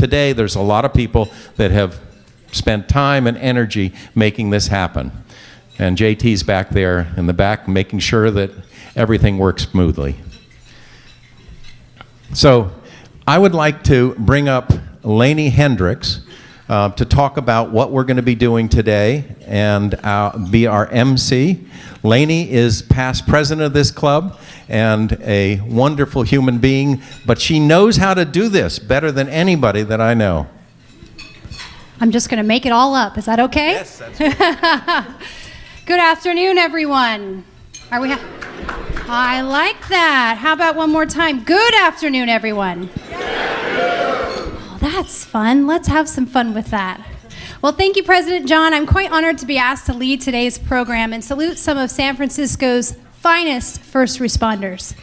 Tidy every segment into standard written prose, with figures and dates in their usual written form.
today there's a lot of people that have spent time and energy making this happen. And JT's back there in the back making sure that everything works smoothly. So I would like to bring up Lainey Hendricks to talk about what we're going to be doing today and be our MC. Lainey is past president of this club and a wonderful human being, but she knows how to do this better than anybody that I know. I'm just going to make it all up. Is that okay? Yes, that's good. Good afternoon, everyone. Are we? I like that. How about one more time? Good afternoon, everyone. Oh, that's fun. Let's have some fun with that. Well, thank you, President John. I'm quite honored to be asked to lead today's program and salute some of San Francisco's finest first responders.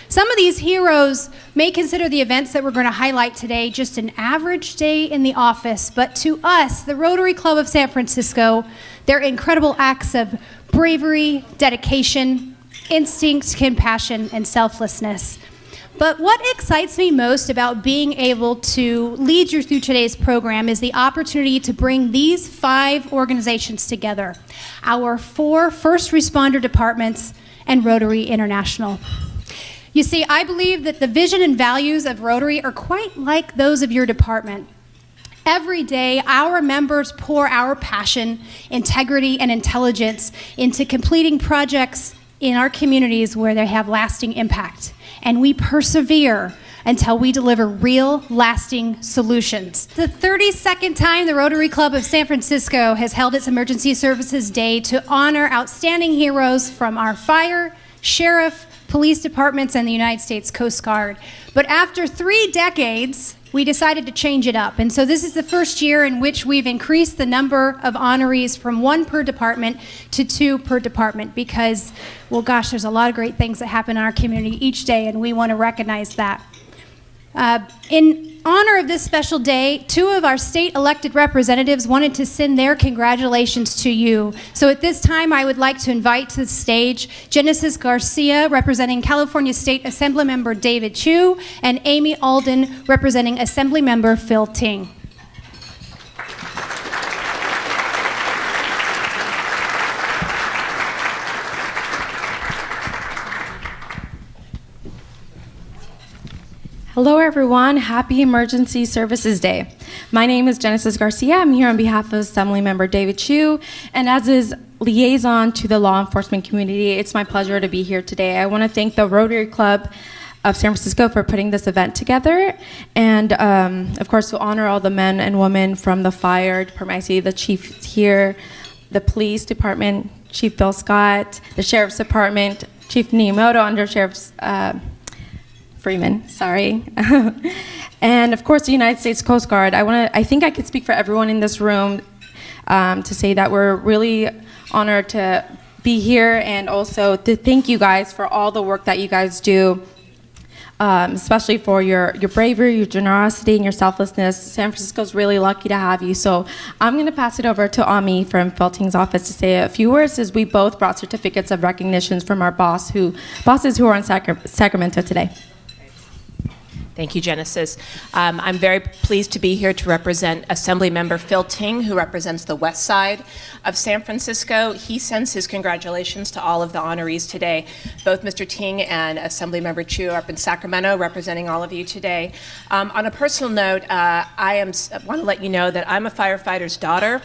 Some of these heroes may consider the events that we're going to highlight today just an average day in the office, but to us, the Rotary Club of San Francisco, their incredible acts of bravery, dedication, instinct, compassion, and selflessness. But what excites me most about being able to lead you through today's program is the opportunity to bring these 5 organizations together, our 4 first responder departments and Rotary International. You see, I believe that the vision and values of Rotary are quite like those of your department. Every day, our members pour our passion, integrity, and intelligence into completing projects in our communities where they have lasting impact. And we persevere until we deliver real, lasting solutions. The 32nd time the Rotary Club of San Francisco has held its Emergency Services Day to honor outstanding heroes from our fire, sheriff, police departments, and the United States Coast Guard. But after 3 decades, we decided to change it up. And so this is the first year in which we've increased the number of honorees from 1 per department to 2 per department because, well, gosh, there's a lot of great things that happen in our community each day, and we want to recognize that. In honor of this special day, 2 of our state elected representatives wanted to send their congratulations to you. So at this time, I would like to invite to the stage Genesis Garcia, representing California State Assemblymember David Chu, and Amy Alden, representing Assemblymember Phil Ting. Hello everyone, happy Emergency Services Day. My name is Genesis Garcia. I'm here on behalf of Assemblymember David Chu, and as his liaison to the law enforcement community, it's my pleasure to be here today. I want to thank the Rotary Club of San Francisco for putting this event together, and of course to honor all the men and women from the fire department. I see the chief here, the police department, Chief Bill Scott, the sheriff's department, Chief Niyamoto, under Sheriff's Freeman, sorry. And of course the United States Coast Guard. I think I could speak for everyone in this room to say that we're really honored to be here, and also to thank you guys for all the work that you guys do, especially for your bravery, your generosity, and your selflessness. San Francisco's really lucky to have you. So I'm going to pass it over to Ami from Phil Ting's office to say a few words, as we both brought certificates of recognitions from our bosses who are in Sacramento today. Thank you, Genesis. I'm very pleased to be here to represent Assemblymember Phil Ting, who represents the west side of San Francisco. He sends his congratulations to all of the honorees today. Both Mr. Ting and Assemblymember Chu are up in Sacramento representing all of you today. On a personal note, I want to let you know that I'm a firefighter's daughter.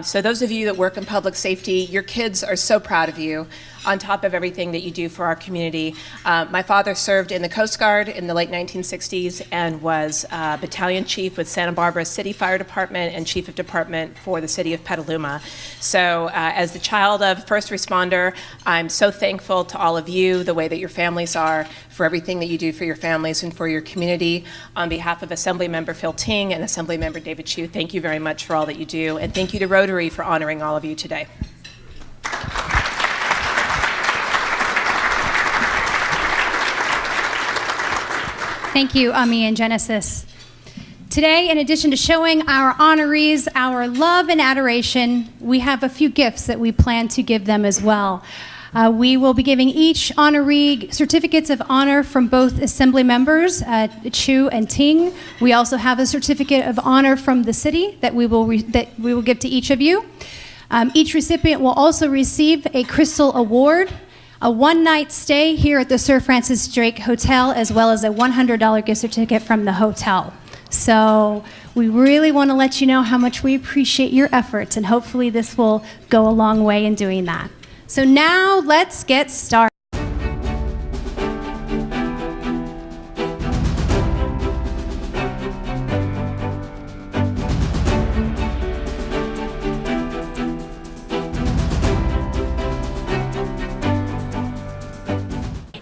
So those of you that work in public safety, your kids are so proud of you, on top of everything that you do for our community. My father served in the Coast Guard in the late 1960s and was battalion chief with Santa Barbara City Fire Department and chief of department for the city of Petaluma. So as the child of first responder, I'm so thankful to all of you, the way that your families are, for everything that you do for your families and for your community. On behalf of Assemblymember Phil Ting and Assemblymember David Chu, thank you very much for all that you do, and thank you to Rotary for honoring all of you today. Thank you, Ami and Genesis. Today, in addition to showing our honorees our love and adoration, we have a few gifts that we plan to give them as well. We will be giving each honoree certificates of honor from both Assembly members, Chu and Ting. We also have a certificate of honor from the city that we will give to each of you. Each recipient will also receive a Crystal Award, a one-night stay here at the Sir Francis Drake Hotel, as well as a $100 gift certificate from the hotel. So we really want to let you know how much we appreciate your efforts, and hopefully this will go a long way in doing that. So now let's get started.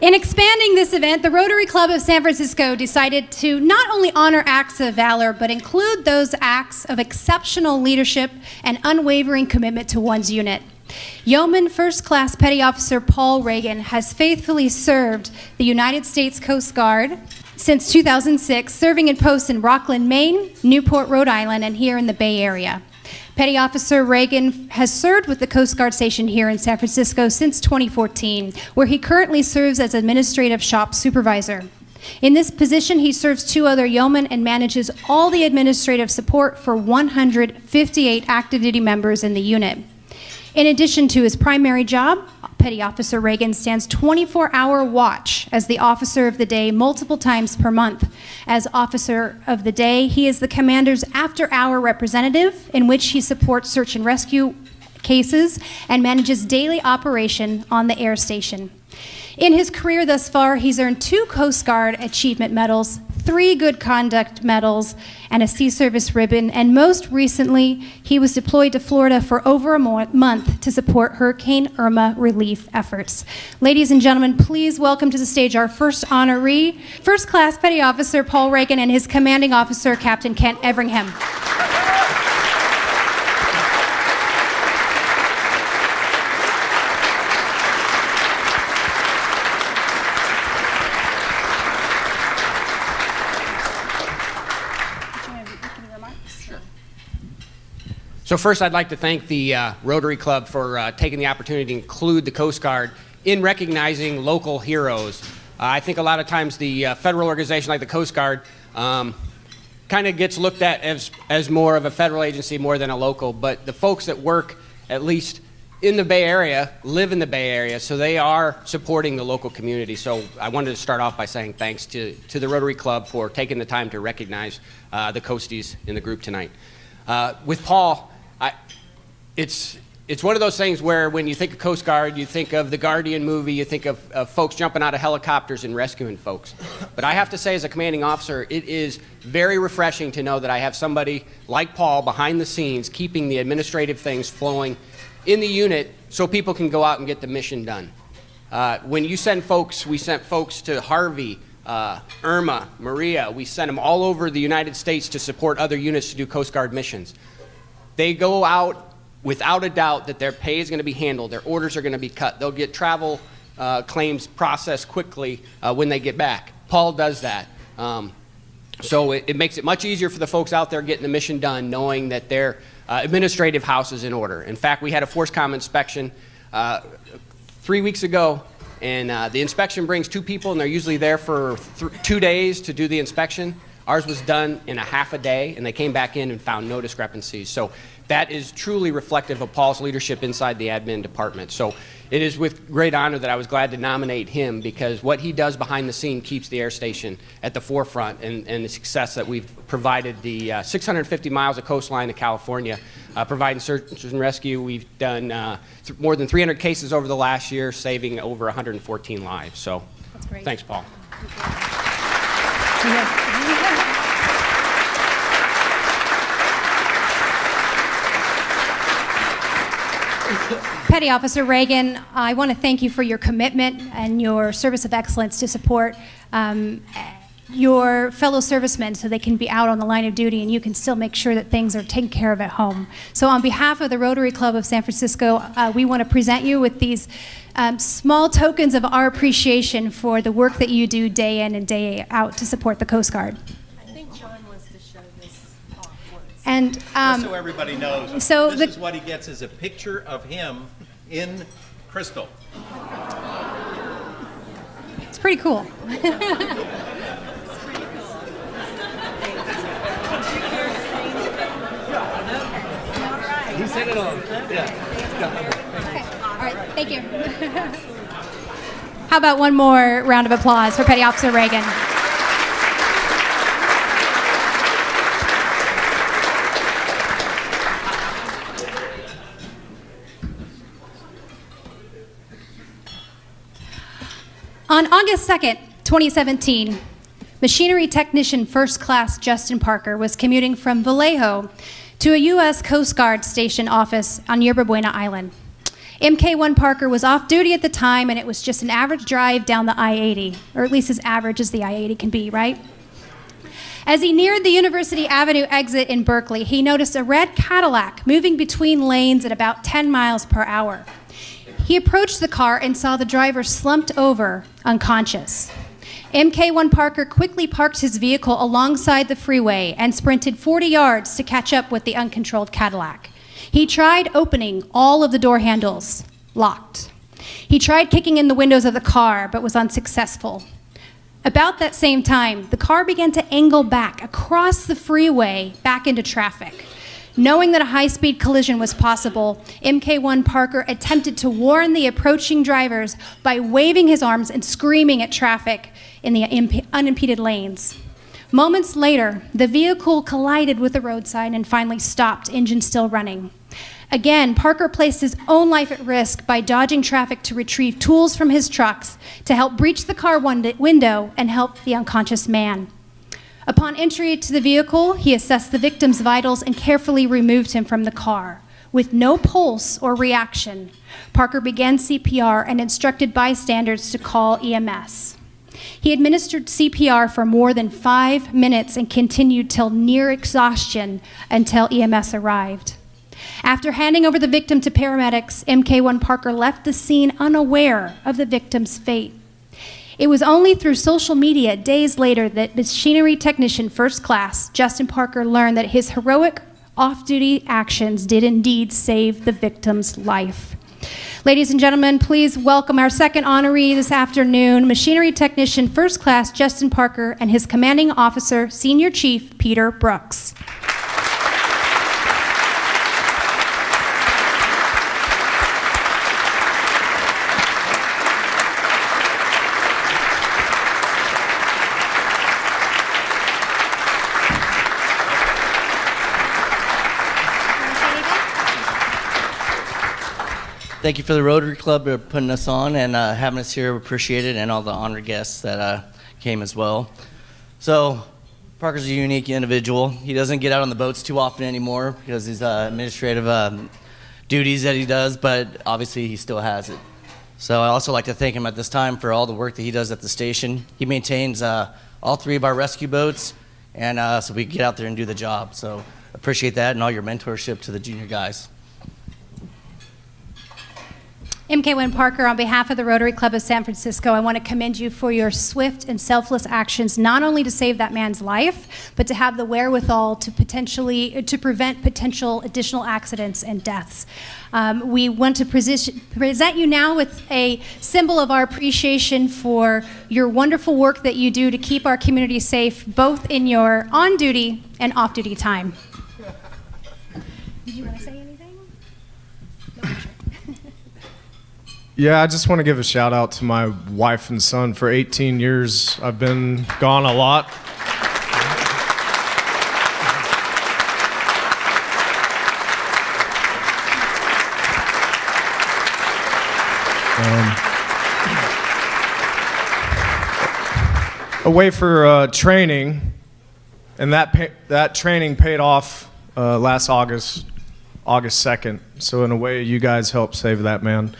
In expanding this event, the Rotary Club of San Francisco decided to not only honor acts of valor, but include those acts of exceptional leadership and unwavering commitment to one's unit. Yeoman First Class Petty Officer Paul Reagan has faithfully served the United States Coast Guard since 2006, serving in posts in Rockland, Maine, Newport, Rhode Island, and here in the Bay Area. Petty Officer Reagan has served with the Coast Guard Station here in San Francisco since 2014, where he currently serves as Administrative Shop Supervisor. In this position, he serves 2 other yeomen and manages all the administrative support for 158 active duty members in the unit. In addition to his primary job, Petty Officer Reagan stands 24-hour watch as the Officer of the Day multiple times per month. As Officer of the Day, he is the commander's after-hour representative, in which he supports search and rescue cases and manages daily operation on the air station. In his career thus far, he's earned 2 Coast Guard Achievement Medals, 3 Good Conduct Medals, and a Sea Service Ribbon, and most recently, he was deployed to Florida for over a month to support Hurricane Irma relief efforts. Ladies and gentlemen, please welcome to the stage our first honoree, First Class Petty Officer Paul Reagan and his commanding officer, Captain Kent Everingham. So first, I'd like to thank the Rotary Club for taking the opportunity to include the Coast Guard in recognizing local heroes. I think a lot of times the federal organization like the Coast Guard kind of gets looked at as more of a federal agency more than a local, but the folks that work, at least in the Bay Area, live in the Bay Area, so they are supporting the local community. So I wanted to start off by saying thanks to the Rotary Club for taking the time to recognize the Coasties in the group tonight. With Paul, it's one of those things where when you think of Coast Guard, you think of the Guardian movie, you think of folks jumping out of helicopters and rescuing folks. But I have to say, as a commanding officer, it is very refreshing to know that I have somebody like Paul behind the scenes keeping the administrative things flowing in the unit so people can go out and get the mission done. When you send folks, we sent folks to Harvey, Irma, Maria. We sent them all over the United States to support other units to do Coast Guard missions. They go out without a doubt that their pay is going to be handled, their orders are going to be cut. They'll get travel claims processed quickly when they get back. Paul does that. So it makes it much easier for the folks out there getting the mission done, knowing that their administrative house is in order. In fact, we had a FORSCOM inspection 3 weeks ago, and the inspection brings 2 people, and they're usually there for 2 days to do the inspection. Ours was done in a half a day, and they came back in and found no discrepancies. So that is truly reflective of Paul's leadership inside the admin department. So it is with great honor that I was glad to nominate him, because what he does behind the scene keeps the air station at the forefront, and the success that we've provided the 650 miles of coastline to California, providing search and rescue. We've done more than 300 cases over the last year, saving over 114 lives. So That's great. Thanks, Paul. Petty Officer Reagan, I want to thank you for your commitment and your service of excellence to support your fellow servicemen so they can be out on the line of duty and you can still make sure that things are taken care of at home. So on behalf of the Rotary Club of San Francisco, we want to present you with these small tokens of our appreciation for the work that you do day in and day out to support the Coast Guard. I think John wants to show this off once. And Just so everybody knows, so this is what he gets, is a picture of him in Crystal. It's pretty cool. He said it all. Yeah. Okay. All right. Thank you. How about one more round of applause for Petty Officer Reagan? On August 2nd, 2017, machinery technician first class Justin Parker was commuting from Vallejo to a U.S. Coast Guard station office on Yerba Buena Island. MK1 Parker was off duty at the time, and it was just an average drive down the I-80, or at least as average as the I-80 can be, right? As he neared the University Avenue exit in Berkeley, he noticed a red Cadillac moving between lanes at about 10 miles per hour. He approached the car and saw the driver slumped over, unconscious. MK1 Parker quickly parked his vehicle alongside the freeway and sprinted 40 yards to catch up with the uncontrolled Cadillac. He tried opening all of the door handles, locked. He tried kicking in the windows of the car, but was unsuccessful. About that same time, the car began to angle back across the freeway back into traffic. Knowing that a high-speed collision was possible, MK1 Parker attempted to warn the approaching drivers by waving his arms and screaming at traffic in the unimpeded lanes. Moments later, the vehicle collided with the road sign and finally stopped, engine still running. Again, Parker placed his own life at risk by dodging traffic to retrieve tools from his trucks to help breach the car window and help the unconscious man. Upon entry to the vehicle, he assessed the victim's vitals and carefully removed him from the car. With no pulse or reaction, Parker began CPR and instructed bystanders to call EMS. He administered CPR for more than 5 minutes and continued till near exhaustion until EMS arrived. After handing over the victim to paramedics, MK1 Parker left the scene unaware of the victim's fate. It was only through social media days later that machinery technician first class Justin Parker learned that his heroic off-duty actions did indeed save the victim's life. Ladies and gentlemen, please welcome our second honoree this afternoon, machinery technician first class Justin Parker and his commanding officer, Senior Chief Peter Brooks. Thank you for the Rotary Club for putting us on and having us here. We appreciate it, and all the honored guests that came as well. So, Parker's a unique individual. He doesn't get out on the boats too often anymore because his administrative duties that he does, but obviously he still has it. So I also like to thank him at this time for all the work that he does at the station. He maintains all 3 of our rescue boats, and so we can get out there and do the job. So appreciate that and all your mentorship to the junior guys. MK1 Parker, on behalf of the Rotary Club of San Francisco, I want to commend you for your swift and selfless actions, not only to save that man's life, but to have the wherewithal to prevent potential additional accidents and deaths. We want to present you now with a symbol of our appreciation for your wonderful work that you do to keep our community safe, both in your on-duty and off-duty time. Did you want to say anything? No, sure. Yeah, I just want to give a shout out to my wife and son. For 18 years, I've been gone a lot. Away for training, and that training paid off last August 2nd. So in a way, you guys helped save that man.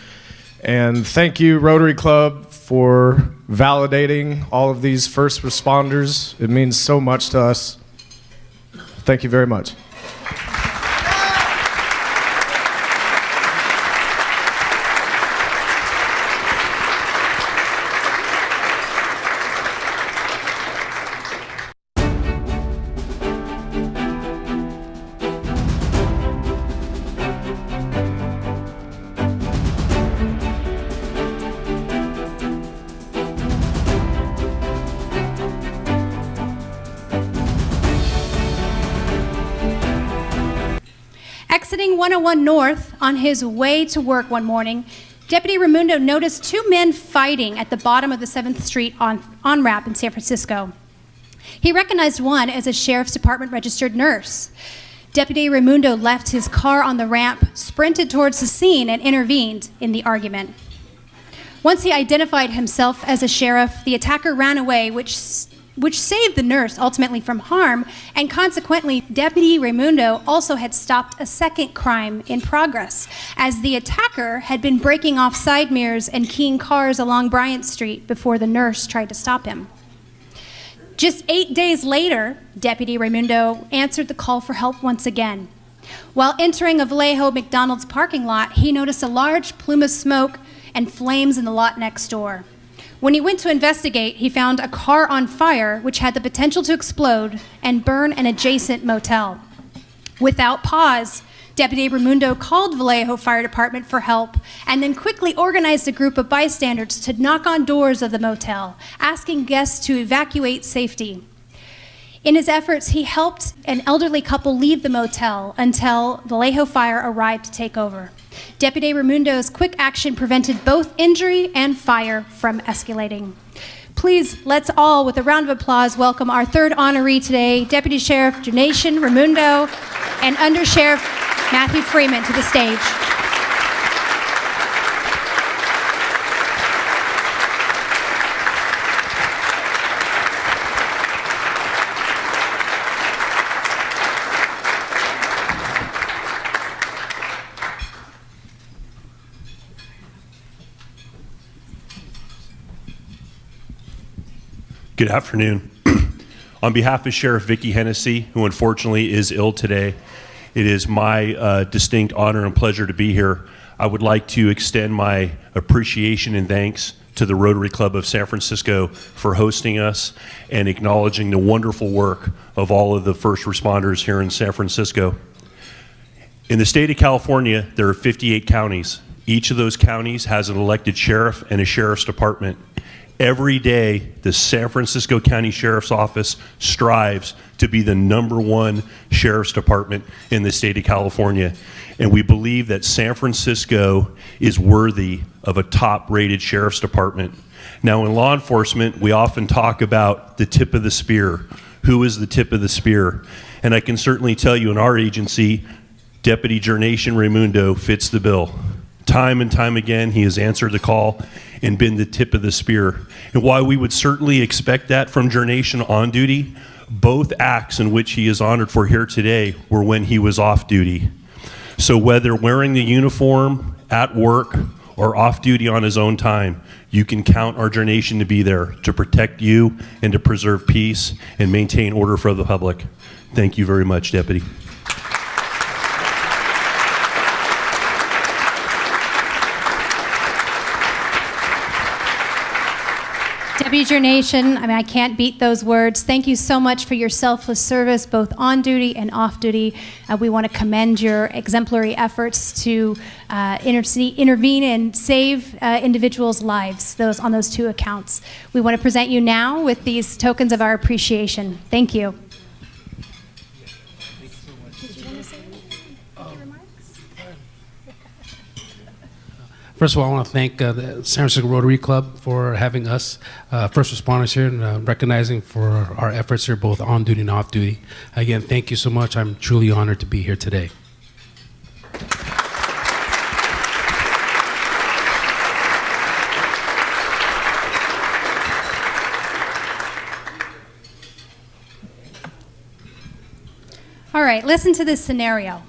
And thank you, Rotary Club, for validating all of these first responders. It means so much to us. Thank you very much. Exiting 101 North on his way to work one morning, Deputy Reymundo noticed two men fighting at the bottom of the 7th Street on-ramp in San Francisco. He recognized one as a Sheriff's Department registered nurse. Deputy Reymundo left his car on the ramp, sprinted towards the scene, and intervened in the argument. Once he identified himself as a sheriff, the attacker ran away, which saved the nurse ultimately from harm, and consequently, Deputy Reymundo also had stopped a second crime in progress, as the attacker had been breaking off side mirrors and keying cars along Bryant Street before the nurse tried to stop him. Just 8 days later, Deputy Reymundo answered the call for help once again. While entering a Vallejo McDonald's parking lot, he noticed a large plume of smoke and flames in the lot next door. When he went to investigate, he found a car on fire which had the potential to explode and burn an adjacent motel. Without pause, Deputy Reymundo called Vallejo Fire Department for help and then quickly organized a group of bystanders to knock on doors of the motel, asking guests to evacuate safely. In his efforts, he helped an elderly couple leave the motel until Vallejo Fire arrived to take over. Deputy Reymundo's quick action prevented both injury and fire from escalating. Please, let's all, with a round of applause, welcome our third honoree today, Deputy Sheriff Janation Reymundo and Under Sheriff Matthew Freeman to the stage. Good afternoon. On behalf of Sheriff Vicki Hennessy, who unfortunately is ill today, it is my distinct honor and pleasure to be here. I would like to extend my appreciation and thanks to the Rotary Club of San Francisco for hosting us and acknowledging the wonderful work of all of the first responders here in San Francisco. In the state of California, there are 58 counties. Each of those counties has an elected sheriff and a sheriff's department. Every day, the San Francisco County Sheriff's Office strives to be the #1 sheriff's department in the state of California. And we believe that San Francisco is worthy of a top-rated sheriff's department. Now, in law enforcement, we often talk about the tip of the spear. Who is the tip of the spear? And I can certainly tell you in our agency, Deputy Janation Reymundo fits the bill. Time and time again, he has answered the call and been the tip of the spear. And while we would certainly expect that from Janation on duty, both acts in which he is honored for here today were when he was off duty. So whether wearing the uniform, at work, or off duty on his own time, you can count our Janation to be there to protect you and to preserve peace and maintain order for the public. Thank you very much, Deputy. Deputy Janation, I can't beat those words. Thank you so much for your selfless service, both on duty and off duty. We want to commend your exemplary efforts to intervene and save individuals' lives, on those two accounts. We want to present you now with these tokens of our appreciation. Thank you. First of all, I want to thank the San Francisco Rotary Club for having us first responders here and recognizing for our efforts here, both on duty and off duty. Again, thank you so much. I'm truly honored to be here today. All right, listen to this scenario.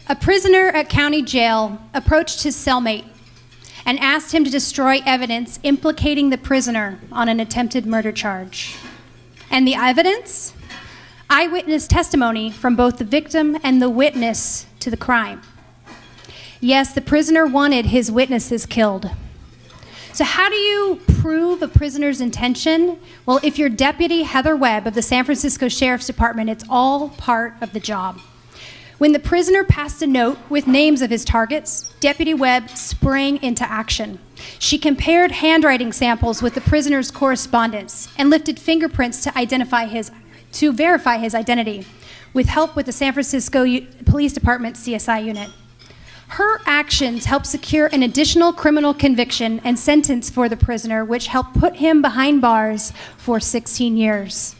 A prisoner at county jail approached his cellmate and asked him to destroy evidence implicating the prisoner on an attempted murder charge. And the evidence? Eyewitness testimony from both the victim and the witness to the crime. Yes, the prisoner wanted his witnesses killed. So how do you prove a prisoner's intention? Well, if you're Deputy Heather Webb of the San Francisco Sheriff's Department, it's all part of the job. When the prisoner passed a note with names of his targets, Deputy Webb sprang into action. She compared handwriting samples with the prisoner's correspondence and lifted fingerprints to verify his identity. with help with the San Francisco Police Department CSI unit. Her actions helped secure an additional criminal conviction and sentence for the prisoner, which helped put him behind bars for 16 years.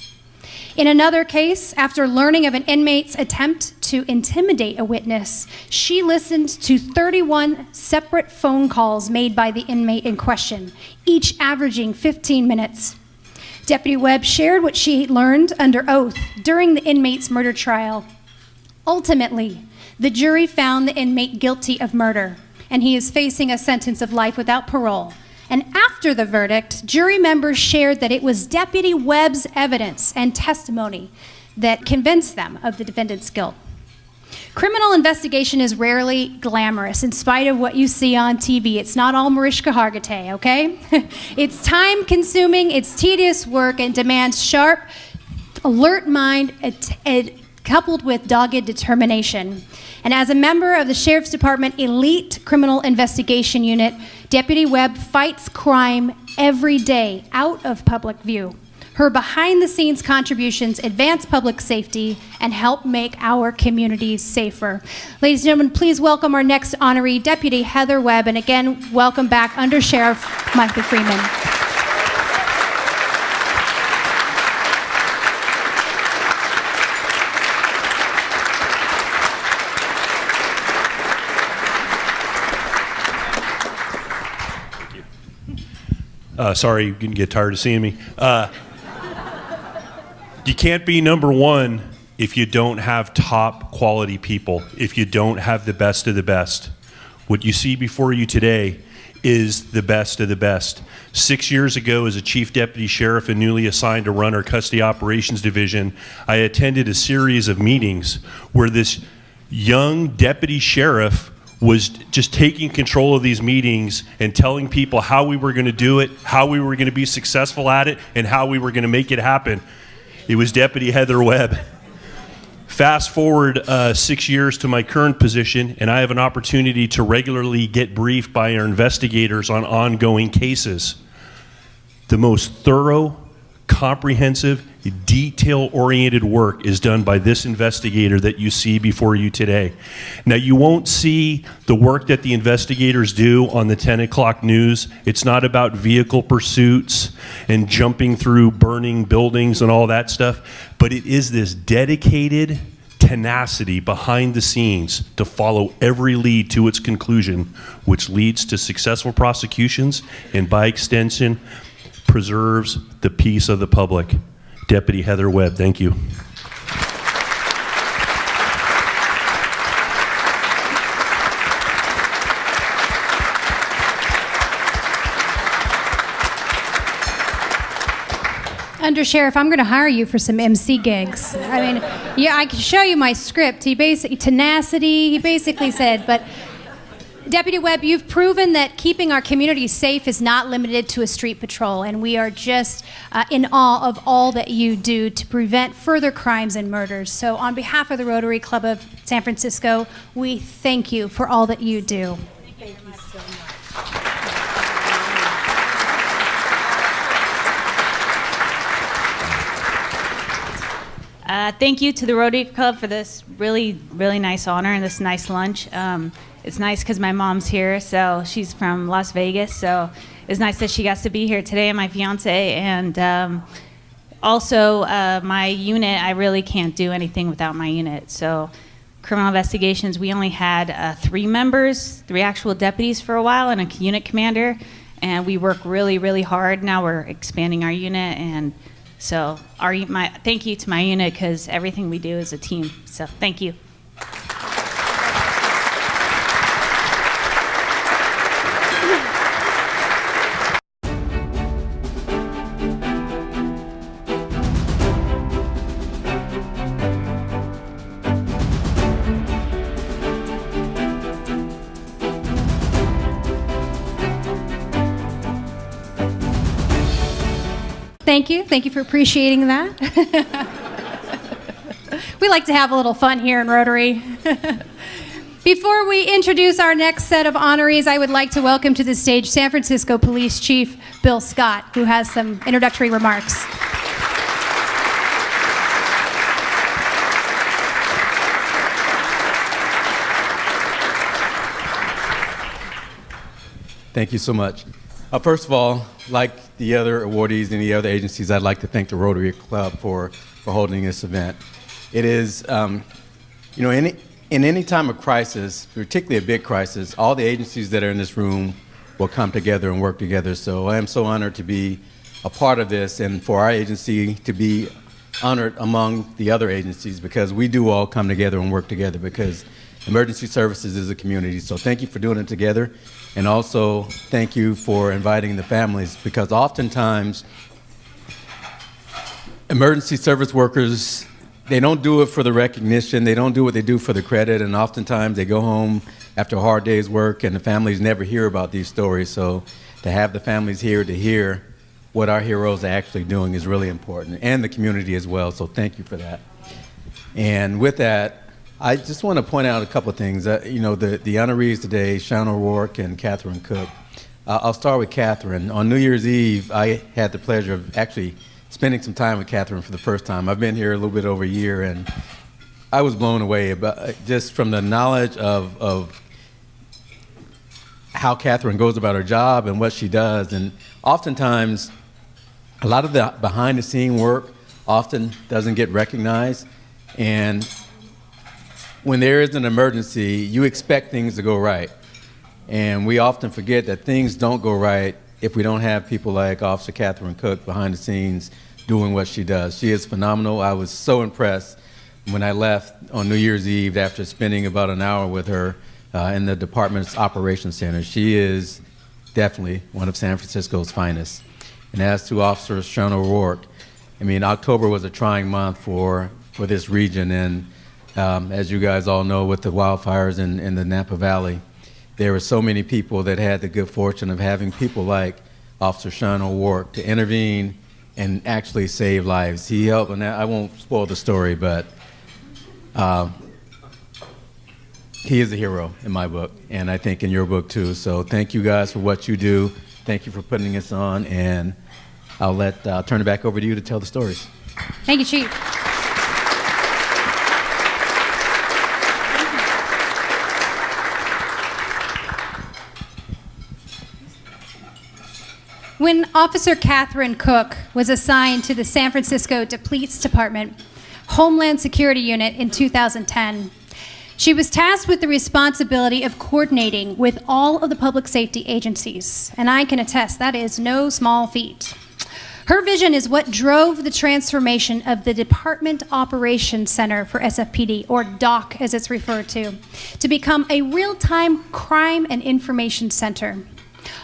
In another case, after learning of an inmate's attempt to intimidate a witness, she listened to 31 separate phone calls made by the inmate in question, each averaging 15 minutes. Deputy Webb shared what she learned under oath during the inmate's murder trial. Ultimately, the jury found the inmate guilty of murder, and he is facing a sentence of life without parole. And after the verdict, jury members shared that it was Deputy Webb's evidence and testimony that convinced them of the defendant's guilt. Criminal investigation is rarely glamorous, in spite of what you see on TV. It's not all Mariska Hargitay, okay? It's time-consuming, it's tedious work, and demands sharp, alert mind, coupled with dogged determination. And as a member of the Sheriff's Department Elite Criminal Investigation Unit, Deputy Webb fights crime every day out of public view. Her behind-the-scenes contributions advance public safety and help make our communities safer. Ladies and gentlemen, please welcome our next honoree, Deputy Heather Webb, and again, welcome back Under Sheriff Michael Freeman. Sorry, you can get tired of seeing me. You can't be number one if you don't have top quality people, if you don't have the best of the best. What you see before you today is the best of the best. 6 years ago, as a chief deputy sheriff and newly assigned to run our custody operations division, I attended a series of meetings where this young deputy sheriff was just taking control of these meetings and telling people how we were going to do it, how we were going to be successful at it, and how we were going to make it happen. It was Deputy Heather Webb. Fast forward 6 years to my current position, and I have an opportunity to regularly get briefed by our investigators on ongoing cases. The most thorough, comprehensive, detail-oriented work is done by this investigator that you see before you today. Now, you won't see the work that the investigators do on the 10 o'clock news. It's not about vehicle pursuits and jumping through burning buildings and all that stuff, but it is this dedicated tenacity behind the scenes to follow every lead to its conclusion, which leads to successful prosecutions and, by extension, preserves the peace of the public. Deputy Heather Webb, thank you. Under Sheriff, I'm going to hire you for some MC gigs. I mean, yeah, I can show you my script. He basically, tenacity, he basically said, but Deputy Webb, you've proven that keeping our community safe is not limited to a street patrol, and we are just in awe of all that you do to prevent further crimes and murders. So on behalf of the Rotary Club of San Francisco, we thank you for all that you do. Thank you so much. Thank you to the Rotary Club for this really, really nice honor and this nice lunch. It's nice because my mom's here, so she's from Las Vegas, so it's nice that she gets to be here today, and my fiance, and also my unit. I really can't do anything without my unit. So criminal investigations, we only had 3 members, 3 actual deputies for a while, and a unit commander, and we work really, really hard. Now we're expanding our unit, and so thank you to my unit, because everything we do is a team. So thank you. Thank you. Thank you for appreciating that. We like to have a little fun here in Rotary. Before we introduce our next set of honorees, I would like to welcome to the stage San Francisco Police Chief Bill Scott, who has some introductory remarks. Thank you so much. First of all, like the other awardees and the other agencies, I'd like to thank the Rotary Club for holding this event. It is, in any time of crisis, particularly a big crisis, all the agencies that are in this room will come together and work together. So I am so honored to be a part of this and for our agency to be honored among the other agencies, because we do all come together and work together, because emergency services is a community. So thank you for doing it together. And also thank you for inviting the families, because oftentimes emergency service workers, they don't do it for the recognition, they don't do what they do for the credit, and oftentimes they go home after a hard day's work and the families never hear about these stories. So to have the families here to hear what our heroes are actually doing is really important, and the community as well. So thank you for that. And with that, I just want to point out a couple of things. The honorees today, Sean O'Rourke and Catherine Cook. I'll start with Catherine. On New Year's Eve, I had the pleasure of actually spending some time with Catherine for the first time. I've been here a little bit over a year, and I was blown away about just from the knowledge of how Catherine goes about her job and what she does. And oftentimes, a lot of the behind-the-scene work often doesn't get recognized. And when there is an emergency, you expect things to go right. And we often forget that things don't go right if we don't have people like Officer Catherine Cook behind the scenes doing what she does. She is phenomenal. I was so impressed when I left on New Year's Eve after spending about an hour with her in the department's operations center. She is definitely one of San Francisco's finest. And as to Officer Sean O'Rourke, October was a trying month for this region, and as you guys all know, with the wildfires in the Napa Valley, there were so many people that had the good fortune of having people like Officer Sean O'Rourke to intervene and actually save lives. He helped, and I won't spoil the story, but he is a hero in my book, and I think in your book too. So thank you guys for what you do. Thank you for putting us on, and I'll turn it back over to you to tell the stories. Thank you, Chief. When Officer Catherine Cook was assigned to the San Francisco Police Department Homeland Security Unit in 2010, she was tasked with the responsibility of coordinating with all of the public safety agencies, and I can attest that is no small feat. Her vision is what drove the transformation of the Department Operations Center for SFPD, or DOC as it's referred to become a real-time crime and information center.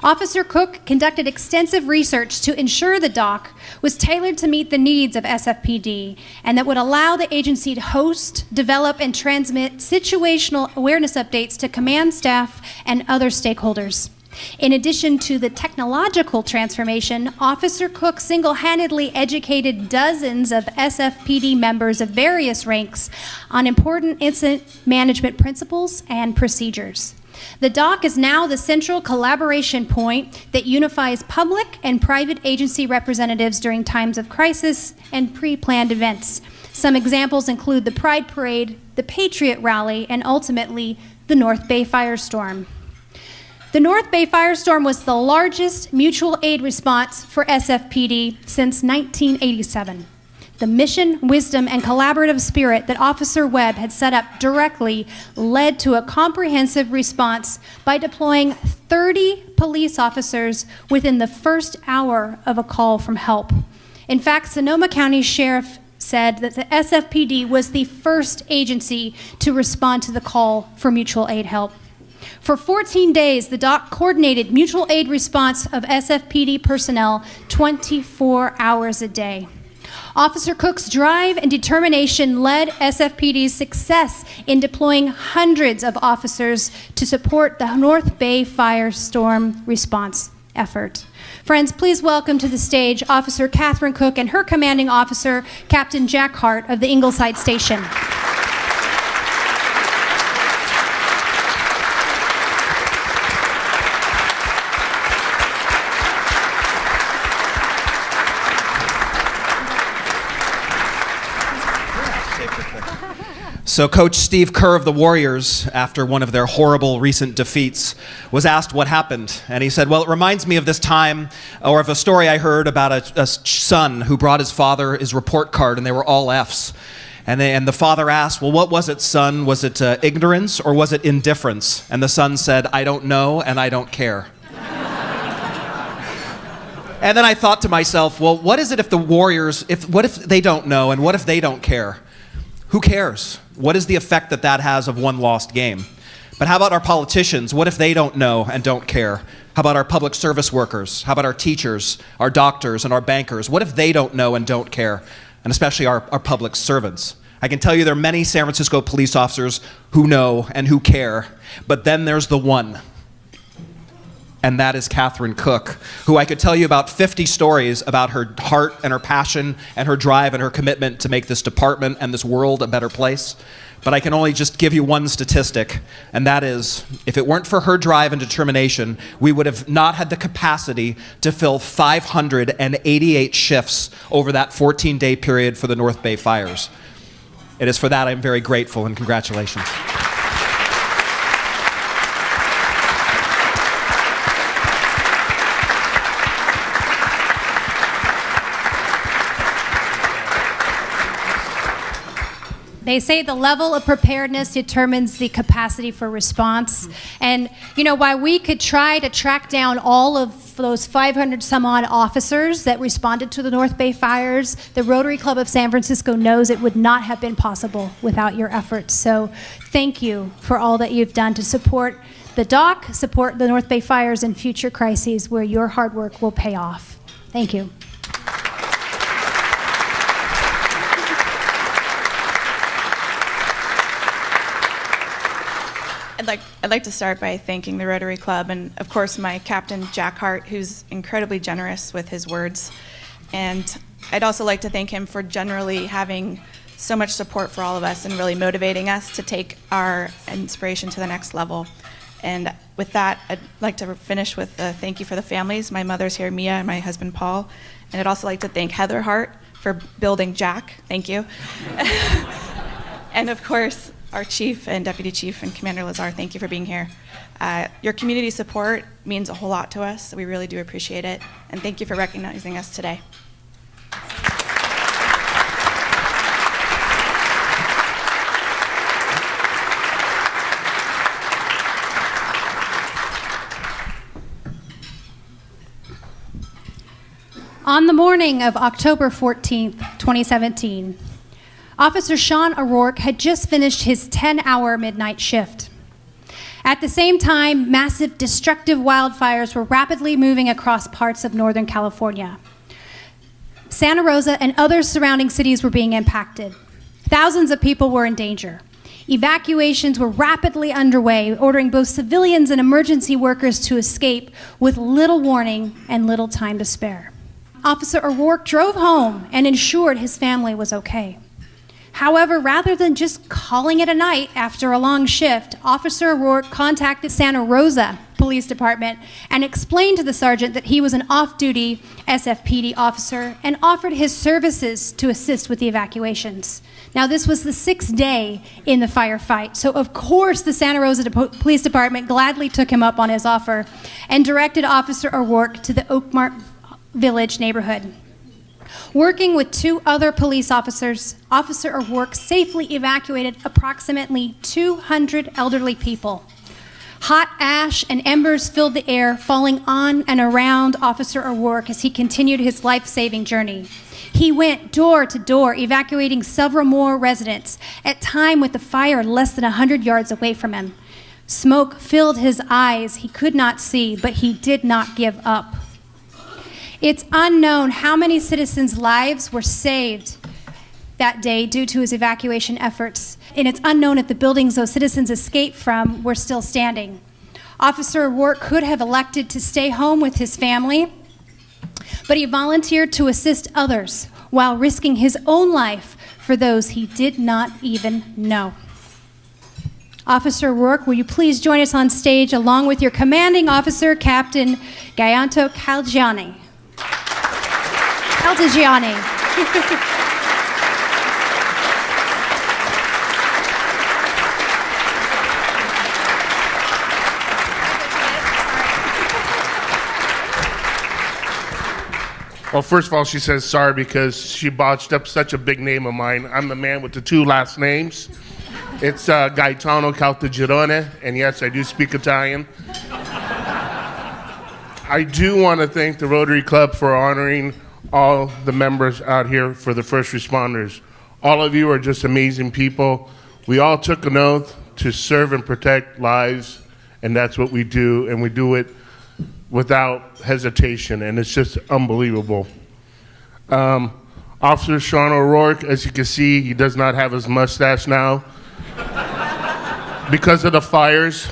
Officer Cook conducted extensive research to ensure the DOC was tailored to meet the needs of SFPD and that would allow the agency to host, develop, and transmit situational awareness updates to command staff and other stakeholders. In addition to the technological transformation, Officer Cook single-handedly educated dozens of SFPD members of various ranks on important incident management principles and procedures. The DOC is now the central collaboration point that unifies public and private agency representatives during times of crisis and pre-planned events. Some examples include the Pride Parade, the Patriot Rally, and ultimately the North Bay Firestorm. The North Bay Firestorm was the largest mutual aid response for SFPD since 1987. The mission, wisdom, and collaborative spirit that Officer Webb had set up directly led to a comprehensive response by deploying 30 police officers within the first hour of a call from help. In fact, Sonoma County Sheriff said that the SFPD was the first agency to respond to the call for mutual aid help. For 14 days, the DOC coordinated mutual aid response of SFPD personnel 24 hours a day. Officer Cook's drive and determination led SFPD's success in deploying hundreds of officers to support the North Bay Firestorm response effort. Friends, please welcome to the stage Officer Catherine Cook and her commanding officer, Captain Jack Hart of the Ingleside Station. So Coach Steve Kerr of the Warriors, after one of their horrible recent defeats, was asked what happened. And he said, well, it reminds me of this time, or of a story I heard about a son who brought his father his report card, and they were all Fs. And the father asked, well, what was it, son? Was it ignorance or was it indifference? And the son said, I don't know and I don't care. And then I thought to myself, well, what is it if the Warriors, what if they don't know and what if they don't care? Who cares? What is the effect that that has of one lost game? But how about our politicians? What if they don't know and don't care? How about our public service workers? How about our teachers, our doctors, and our bankers? What if they don't know and don't care? And especially our public servants. I can tell you there are many San Francisco police officers who know and who care, but then there's the one. And that is Catherine Cook, who I could tell you about 50 stories about her heart and her passion and her drive and her commitment to make this department and this world a better place. But I can only just give you one statistic, and that is, if it weren't for her drive and determination, we would have not had the capacity to fill 588 shifts over that 14-day period for the North Bay fires. It is for that I'm very grateful, and congratulations. They say the level of preparedness determines the capacity for response. And, you know, while we could try to track down all of those 500 some odd officers that responded to the North Bay fires, the Rotary Club of San Francisco knows it would not have been possible without your efforts. So thank you for all that you've done to support the dock, support the North Bay fires and future crises where your hard work will pay off. Thank you. I'd like to start by thanking the Rotary Club and, of course, my captain, Jack Hart, who's incredibly generous with his words. And I'd also like to thank him for generally having so much support for all of us and really motivating us to take our inspiration to the next level. And with that, I'd like to finish with a thank you for the families. My mother's here, Mia, and my husband, Paul. And I'd also like to thank Heather Hart for building Jack. Thank you. And, of course, our chief and deputy chief and Commander Lazar, thank you for being here. Your community support means a whole lot to us. We really do appreciate it. And thank you for recognizing us today. On the morning of October 14th, 2017, Officer Sean O'Rourke had just finished his 10-hour midnight shift. At the same time, massive destructive wildfires were rapidly moving across parts of Northern California. Santa Rosa and other surrounding cities were being impacted. Thousands of people were in danger. Evacuations were rapidly underway, ordering both civilians and emergency workers to escape with little warning and little time to spare. Officer O'Rourke drove home and ensured his family was okay. However, rather than just calling it a night after a long shift, Officer O'Rourke contacted Santa Rosa Police Department and explained to the sergeant that he was an off-duty SFPD officer and offered his services to assist with the evacuations. Now, this was the 6th day in the firefight, so of course the Santa Rosa Police Department gladly took him up on his offer and directed Officer O'Rourke to the Oakmart Village neighborhood. Working with 2 other police officers, Officer O'Rourke safely evacuated approximately 200 elderly people. Hot ash and embers filled the air, falling on and around Officer O'Rourke as he continued his life-saving journey. He went door to door, evacuating several more residents, at time with the fire less than 100 yards away from him. Smoke filled his eyes. He could not see, but he did not give up. It's unknown how many citizens' lives were saved that day due to his evacuation efforts, and it's unknown if the buildings those citizens escaped from were still standing. Officer O'Rourke could have elected to stay home with his family, but he volunteered to assist others while risking his own life for those he did not even know. Officer O'Rourke, will you please join us on stage along with your commanding officer, Captain Gayanto Calgiani. Well, first of all, she says sorry because she botched up such a big name of mine. I'm the man with the 2 last names. It's Gaetano Caltagirone, and yes, I do speak Italian. I do want to thank the Rotary Club for honoring all the members out here for the first responders. All of you are just amazing people. We all took an oath to serve and protect lives, and that's what we do, and we do it without hesitation, and it's just unbelievable. Officer Sean O'Rourke, as you can see, he does not have his mustache now because of the fires.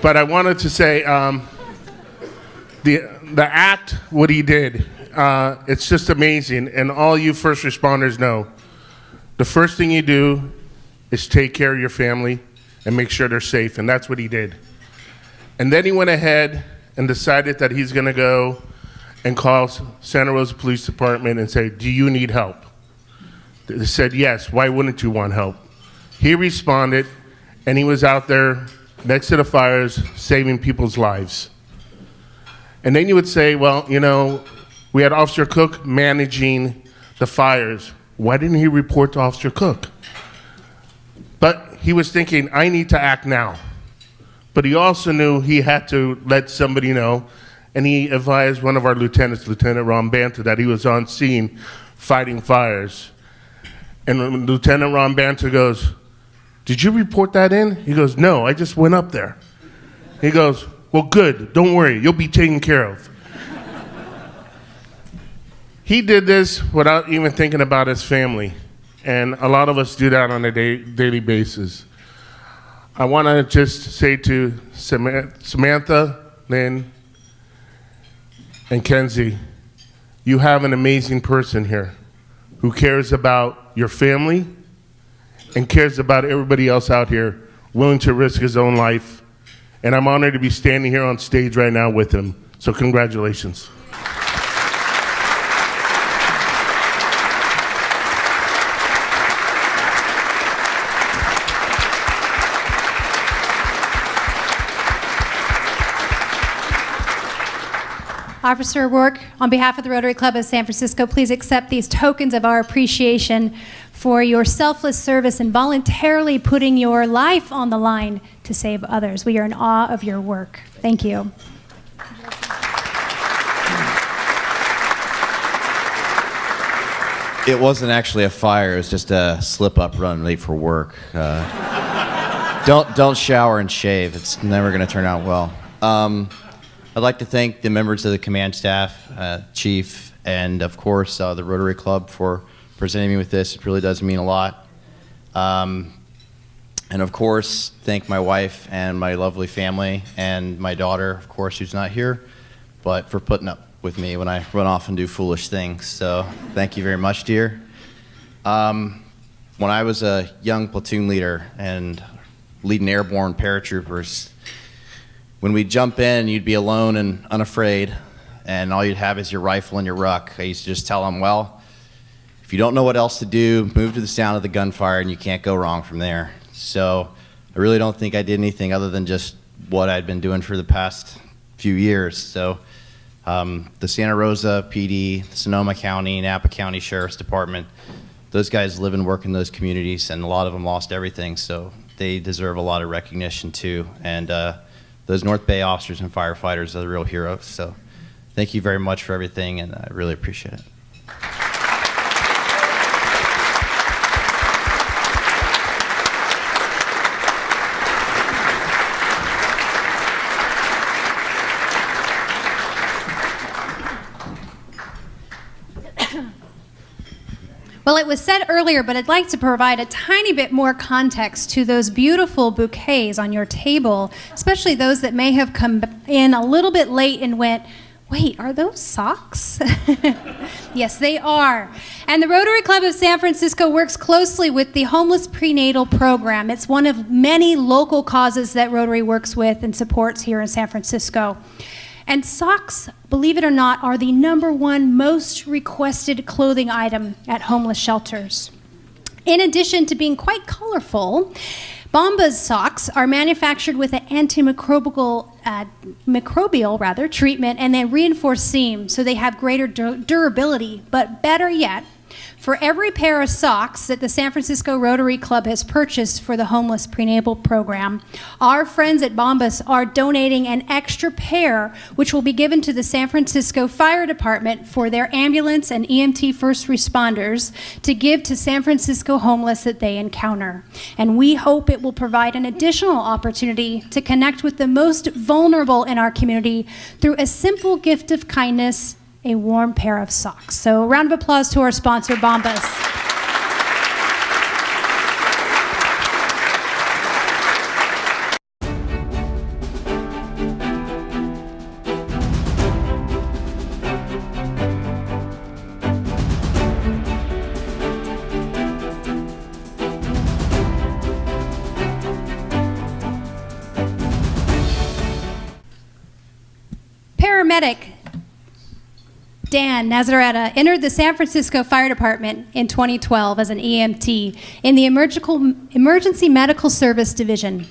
But I wanted to say, the act, what he did, it's just amazing, and all you first responders know, the first thing you do is take care of your family and make sure they're safe, and that's what he did. And then he went ahead and decided that he's gonna go and call Santa Rosa Police Department and say, do you need help? They said, yes, why wouldn't you want help? He responded, and he was out there next to the fires saving people's lives. And then you would say, well, you know, we had Officer Cook managing the fires. Why didn't he report to Officer Cook? But he was thinking, I need to act now. But he also knew he had to let somebody know, and he advised one of our lieutenants, Lieutenant Ron Banta, that he was on scene fighting fires. And Lieutenant Ron Banta goes, did you report that in? He goes, no, I just went up there. He goes, well, good, don't worry, you'll be taken care of. He did this without even thinking about his family, and a lot of us do that on a daily basis. I want to just say to Samantha, Lynn, and Kenzie, you have an amazing person here who cares about your family and cares about everybody else out here, willing to risk his own life. And I'm honored to be standing here on stage right now with him. So congratulations. Officer O'Rourke, on behalf of the Rotary Club of San Francisco, please accept these tokens of our appreciation for your selfless service and voluntarily putting your life on the line to save others. We are in awe of your work. Thank you. It wasn't actually a fire, it was just a slip-up run late for work. Don't shower and shave, it's never gonna turn out well. I'd like to thank the members of the command staff, Chief, and of course the Rotary Club for presenting me with this. It really does mean a lot. And of course, thank my wife and my lovely family and my daughter, of course, who's not here, but for putting up with me when I run off and do foolish things. So thank you very much, dear. When I was a young platoon leader and leading airborne paratroopers, when we'd jump in, you'd be alone and unafraid, and all you'd have is your rifle and your ruck. I used to just tell them, well, if you don't know what else to do, move to the sound of the gunfire and you can't go wrong from there. So I really don't think I did anything other than just what I'd been doing for the past few years. So the Santa Rosa PD, the Sonoma County, Napa County Sheriff's Department, those guys live and work in those communities, and a lot of them lost everything, so they deserve a lot of recognition too. And those North Bay officers and firefighters are the real heroes. So thank you very much for everything, and I really appreciate it. Well, it was said earlier, but I'd like to provide a tiny bit more context to those beautiful bouquets on your table, especially those that may have come in a little bit late and went, wait, are those socks? Yes, they are. And the Rotary Club of San Francisco works closely with the Homeless Prenatal Program. It's one of many local causes that Rotary works with and supports here in San Francisco. And socks, believe it or not, are the #1 most requested clothing item at homeless shelters. In addition to being quite colorful, Bombas socks are manufactured with an antimicrobial treatment, and they reinforce seam, so they have greater durability. But better yet, for every pair of socks that the San Francisco Rotary Club has purchased for the homeless prenatal program, our friends at Bombas are donating an extra pair, which will be given to the San Francisco Fire Department for their ambulance and EMT first responders to give to San Francisco homeless that they encounter. And we hope it will provide an additional opportunity to connect with the most vulnerable in our community through a simple gift of kindness, a warm pair of socks. So a round of applause to our sponsor, Bombas. Paramedic Dan Nazaretta entered the San Francisco Fire Department in 2012 as an EMT in the Emergency Medical Service Division.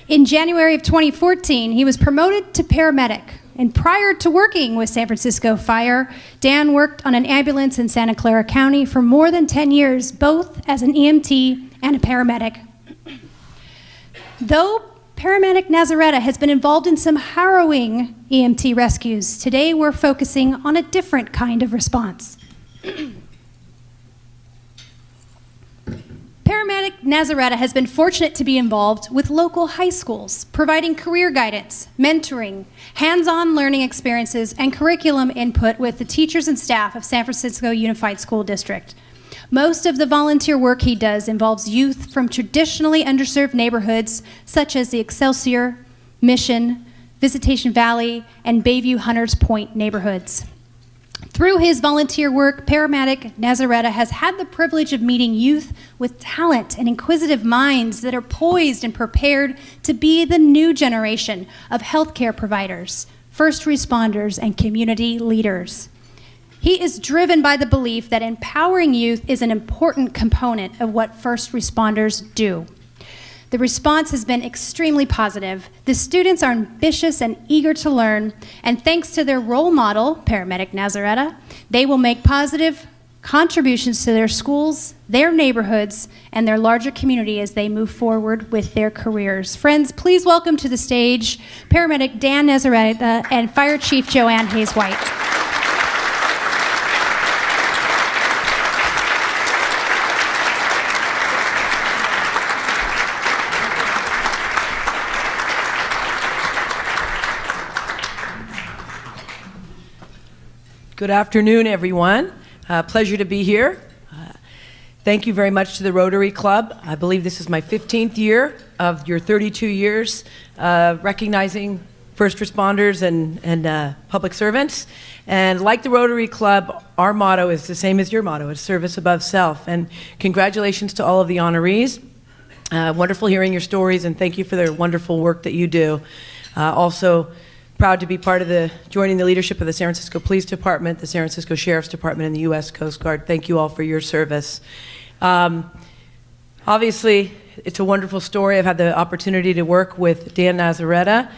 In January of 2014, he was promoted to paramedic. And prior to working with San Francisco Fire, Dan worked on an ambulance in Santa Clara County for more than 10 years, both as an EMT and a paramedic. Though Paramedic Nazaretta has been involved in some harrowing EMT rescues, today we're focusing on a different kind of response. Paramedic Nazaretta has been fortunate to be involved with local high schools, providing career guidance, mentoring, hands-on learning experiences, and curriculum input with the teachers and staff of San Francisco Unified School District. Most of the volunteer work he does involves youth from traditionally underserved neighborhoods such as the Excelsior, Mission, Visitation Valley, and Bayview Hunters Point neighborhoods. Through his volunteer work, Paramedic Nazaretta has had the privilege of meeting youth with talent and inquisitive minds that are poised and prepared to be the new generation of healthcare providers, first responders, and community leaders. He is driven by the belief that empowering youth is an important component of what first responders do. The response has been extremely positive. The students are ambitious and eager to learn, and thanks to their role model, Paramedic Nazaretta, they will make positive contributions to their schools, their neighborhoods, and their larger community as they move forward with their careers. Friends, please welcome to the stage Paramedic Dan Nazaretta and Fire Chief Joanne Hayes-White. Good afternoon, everyone. Pleasure to be here. Thank you very much to the Rotary Club. I believe this is my 15th year of your 32 years recognizing first responders and public servants. And like the Rotary Club, our motto is the same as your motto, it's service above self. And congratulations to all of the honorees. Wonderful hearing your stories, and thank you for the wonderful work that you do. Also, proud to be part of joining the leadership of the San Francisco Police Department, the San Francisco Sheriff's Department, and the U.S. Coast Guard. Thank you all for your service. Obviously, it's a wonderful story. I've had the opportunity to work with Dan Nazaretta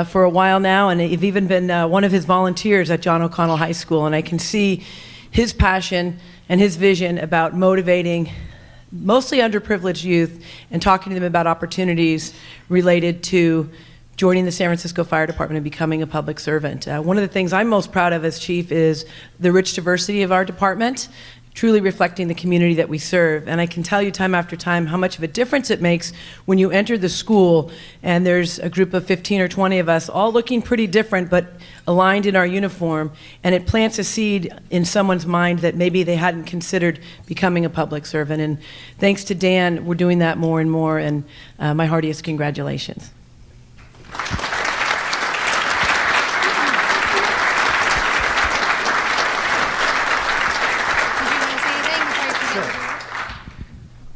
for a while now, and I've even been one of his volunteers at John O'Connell High School, and I can see his passion and his vision about motivating mostly underprivileged youth and talking to them about opportunities related to joining the San Francisco Fire Department and becoming a public servant. One of the things I'm most proud of as chief is the rich diversity of our department, truly reflecting the community that we serve. And I can tell you time after time how much of a difference it makes when you enter the school and there's a group of 15 or 20 of us all looking pretty different but aligned in our uniform, and it plants a seed in someone's mind that maybe they hadn't considered becoming a public servant. And thanks to Dan, we're doing that more and more, and my heartiest congratulations.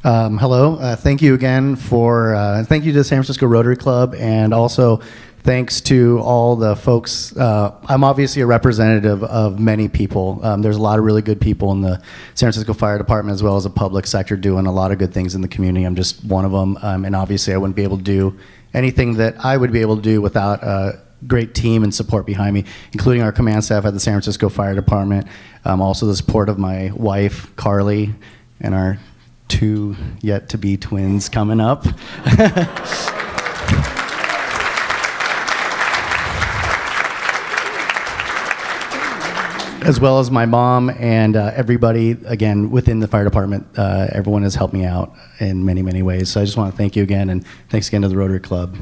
Hello. Thank you again thank you to the San Francisco Rotary Club, and also thanks to all the folks. I'm obviously a representative of many people. There's a lot of really good people in the San Francisco Fire Department as well as the public sector doing a lot of good things in the community. I'm just one of them, and obviously I wouldn't be able to do anything that I would be able to do without a great team and support behind me, including our command staff at the San Francisco Fire Department, also the support of my wife, Carly, and our 2 yet-to-be twins coming up. As well as my mom and everybody, again, within the fire department. Everyone has helped me out in many, many ways. So I just want to thank you again, and thanks again to the Rotary Club.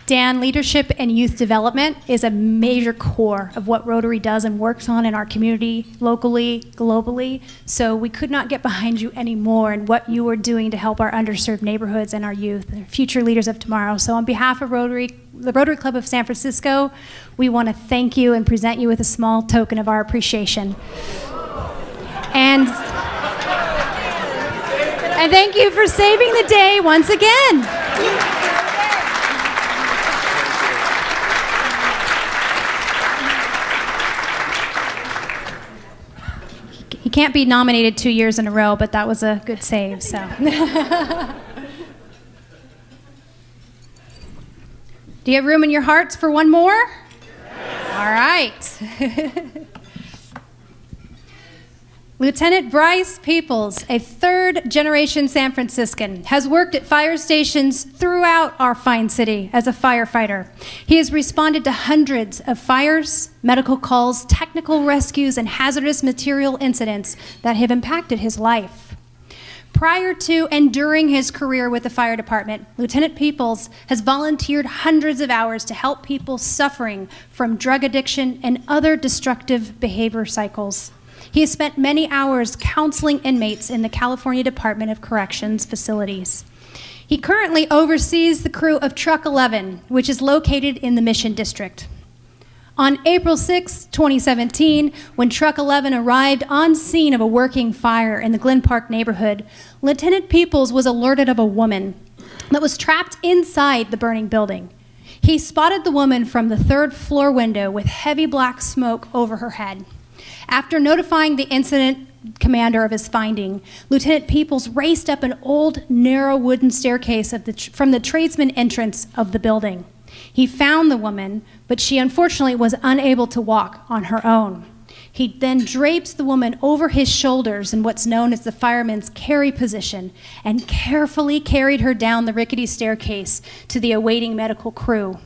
Dan, leadership and youth development is a major core of what Rotary does and works on in our community, locally, globally. So we could not get behind you anymore in what you are doing to help our underserved neighborhoods and our youth, the future leaders of tomorrow. So on behalf of the Rotary Club of San Francisco, we want to thank you and present you with a small token of our appreciation. And thank you for saving the day once again. He can't be nominated 2 years in a row, but that was a good save, so. Do you have room in your hearts for one more? All right. Lieutenant Bryce Peoples, a third-generation San Franciscan, has worked at fire stations throughout our fine city as a firefighter. He has responded to hundreds of fires, medical calls, technical rescues, and hazardous material incidents that have impacted his life. Prior to and during his career with the fire department, Lieutenant Peoples has volunteered hundreds of hours to help people suffering from drug addiction and other destructive behavior cycles. He has spent many hours counseling inmates in the California Department of Corrections facilities. He currently oversees the crew of Truck 11, which is located in the Mission District. On April 6, 2017, when Truck 11 arrived on scene of a working fire in the Glen Park neighborhood, Lieutenant Peoples was alerted of a woman that was trapped inside the burning building. He spotted the woman from the 3rd floor window with heavy black smoke over her head. After notifying the incident commander of his finding, Lieutenant Peoples raced up an old, narrow wooden staircase from the tradesman entrance of the building. He found the woman, but she unfortunately was unable to walk on her own. He then draped the woman over his shoulders in what's known as the fireman's carry position and carefully carried her down the rickety staircase to the awaiting medical crew.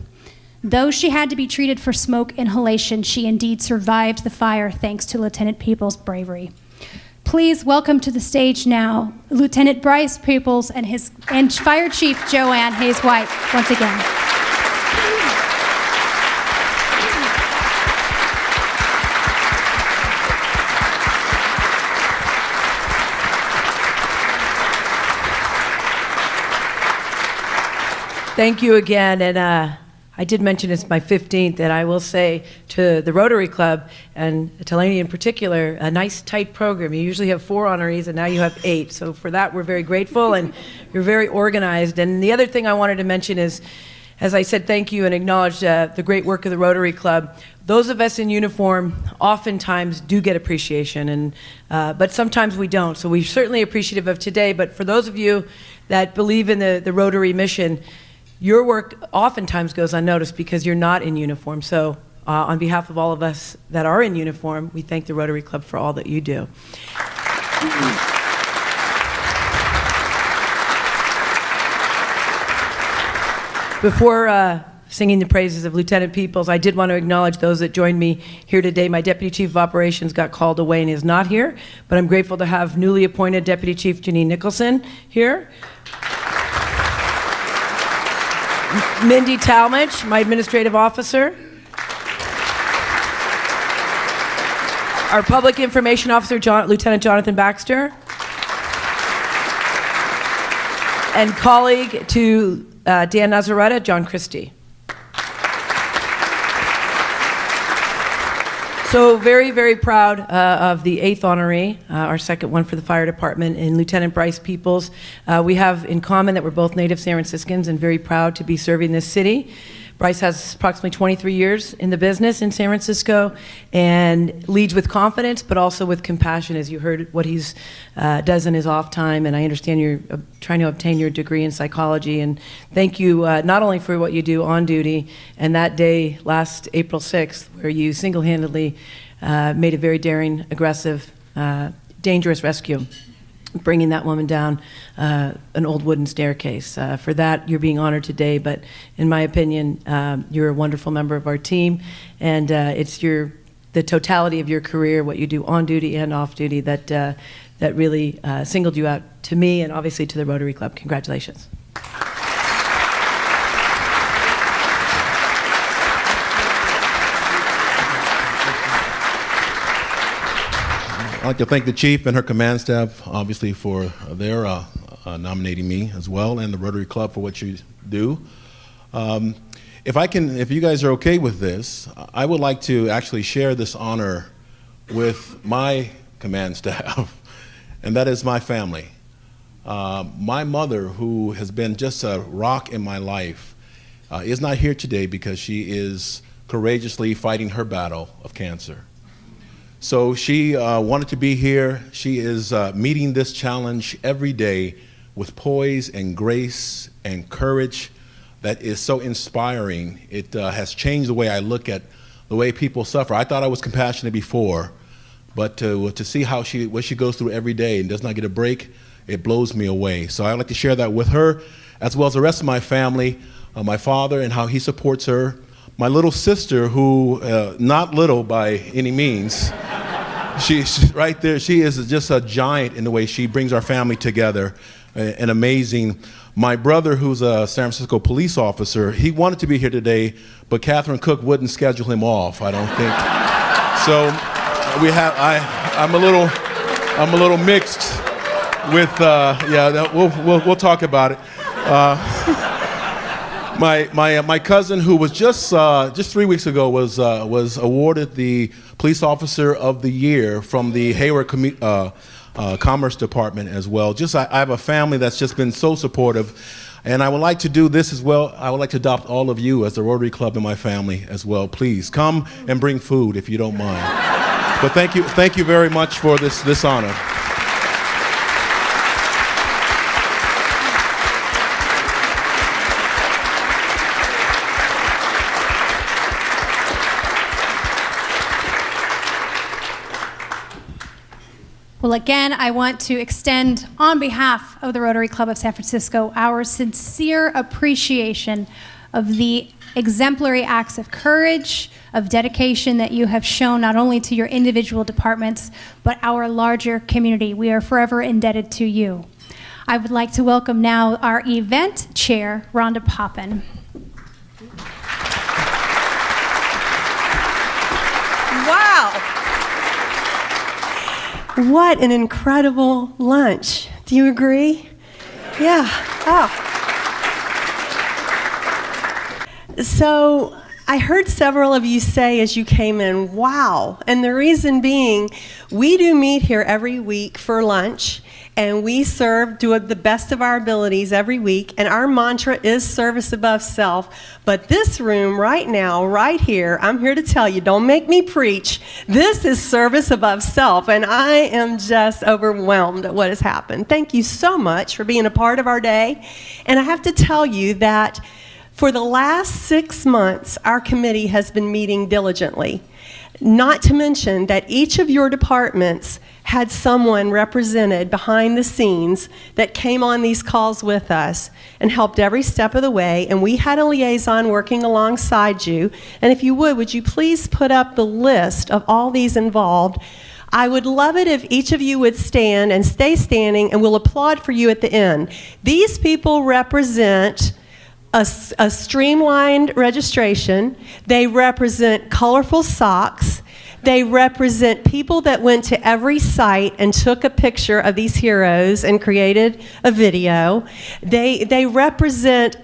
Though she had to be treated for smoke inhalation, she indeed survived the fire thanks to Lieutenant Peoples' bravery. Please welcome to the stage now Lieutenant Bryce Peoples and Fire Chief Joanne Hayes-White once again. Thank you again, and I did mention it's my 15th, and I will say to the Rotary Club, and to Laney in particular, a nice tight program. You usually have 4 honorees, and now you have 8. So for that, we're very grateful, and you're very organized. And the other thing I wanted to mention is, as I said, thank you and acknowledge the great work of the Rotary Club. Those of us in uniform oftentimes do get appreciation, and but sometimes we don't. So we're certainly appreciative of today, but for those of you that believe in the Rotary mission, your work oftentimes goes unnoticed because you're not in uniform. So on behalf of all of us that are in uniform, we thank the Rotary Club for all that you do. Before singing the praises of Lieutenant Peoples, I did want to acknowledge those that joined me here today. My Deputy Chief of Operations got called away and is not here, but I'm grateful to have newly appointed Deputy Chief Janine Nicholson here. Mindy Talmadge, my administrative officer. Our public information officer, Lieutenant Jonathan Baxter. And colleague to Dan Nazaretta, John Christie. So very, very proud of the 8th honoree, our second one for the fire department, and Lieutenant Bryce Peoples. We have in common that we're both native San Franciscans and very proud to be serving this city. Bryce has approximately 23 years in the business in San Francisco and leads with confidence, but also with compassion, as you heard what he's does in his off time. And I understand you're trying to obtain your degree in psychology. And thank you not only for what you do on duty, and that day last April 6th, where you single-handedly made a very daring, aggressive, dangerous rescue, bringing that woman down an old wooden staircase. For that, you're being honored today, but in my opinion, you're a wonderful member of our team, and it's the totality of your career, what you do on duty and off duty, that really singled you out to me and obviously to the Rotary Club. Congratulations. I'd like to thank the chief and her command staff, obviously, for their nominating me as well, and the Rotary Club for what you do. If you guys are okay with this, I would like to actually share this honor with my command staff, and that is my family. My mother, who has been just a rock in my life, is not here today because she is courageously fighting her battle of cancer. So she wanted to be here. She is meeting this challenge every day with poise and grace and courage that is so inspiring. It has changed the way I look at the way people suffer. I thought I was compassionate before, but to see what she goes through every day and does not get a break, it blows me away. So I'd like to share that with her, as well as the rest of my family, my father and how he supports her, my little sister, who, not little by any means, she's right there. She is just a giant in the way she brings our family together, and amazing. My brother, who's a San Francisco police officer, he wanted to be here today, but Catherine Cook wouldn't schedule him off, I don't think. So I'm a little mixed with, we'll talk about it. My cousin, who was just 3 weeks ago, was awarded the Police Officer of the Year from the Hayward Commerce Department as well. I have a family that's just been so supportive, and I would like to do this as well. I would like to adopt all of you as the Rotary Club in my family as well. Please come and bring food if you don't mind. But thank you very much for this honor. Well, again, I want to extend, on behalf of the Rotary Club of San Francisco, our sincere appreciation of the exemplary acts of courage, of dedication that you have shown not only to your individual departments, but our larger community. We are forever indebted to you. I would like to welcome now our event chair, Rhonda Poppin. Wow. What an incredible lunch. Do you agree? Yeah. Oh. So I heard several of you say as you came in, wow. And the reason being, we do meet here every week for lunch, and we do the best of our abilities every week, and our mantra is service above self. But this room right now, right here, I'm here to tell you, don't make me preach, this is service above self, and I am just overwhelmed at what has happened. Thank you so much for being a part of our day. And I have to tell you that for the last 6 months, our committee has been meeting diligently. Not to mention that each of your departments had someone represented behind the scenes that came on these calls with us and helped every step of the way, and we had a liaison working alongside you. And if you would you please put up the list of all these involved? I would love it if each of you would stand and stay standing, and we'll applaud for you at the end. These people represent a streamlined registration. They represent colorful socks. They represent people that went to every site and took a picture of these heroes and created a video. They represent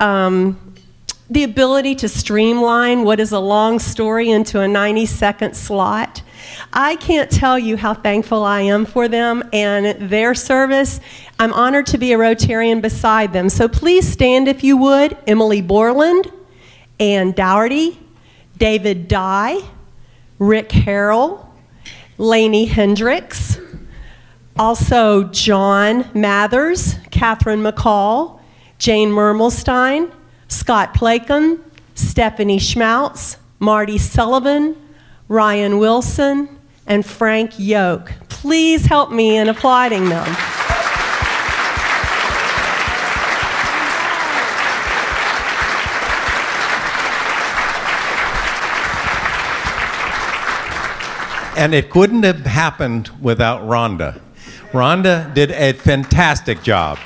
the ability to streamline what is a long story into a 90-second slot. I can't tell you how thankful I am for them and their service. I'm honored to be a Rotarian beside them. So please stand if you would. Emily Borland, Ann Dougherty, David Dye, Rick Harrell, Lainey Hendricks, also John Mathers, Catherine McCall, Jane Mermelstein, Scott Plakem, Stephanie Schmautz, Marty Sullivan, Ryan Wilson, and Frank Yoke. Please help me in applauding them. And it couldn't have happened without Rhonda. Rhonda did a fantastic job.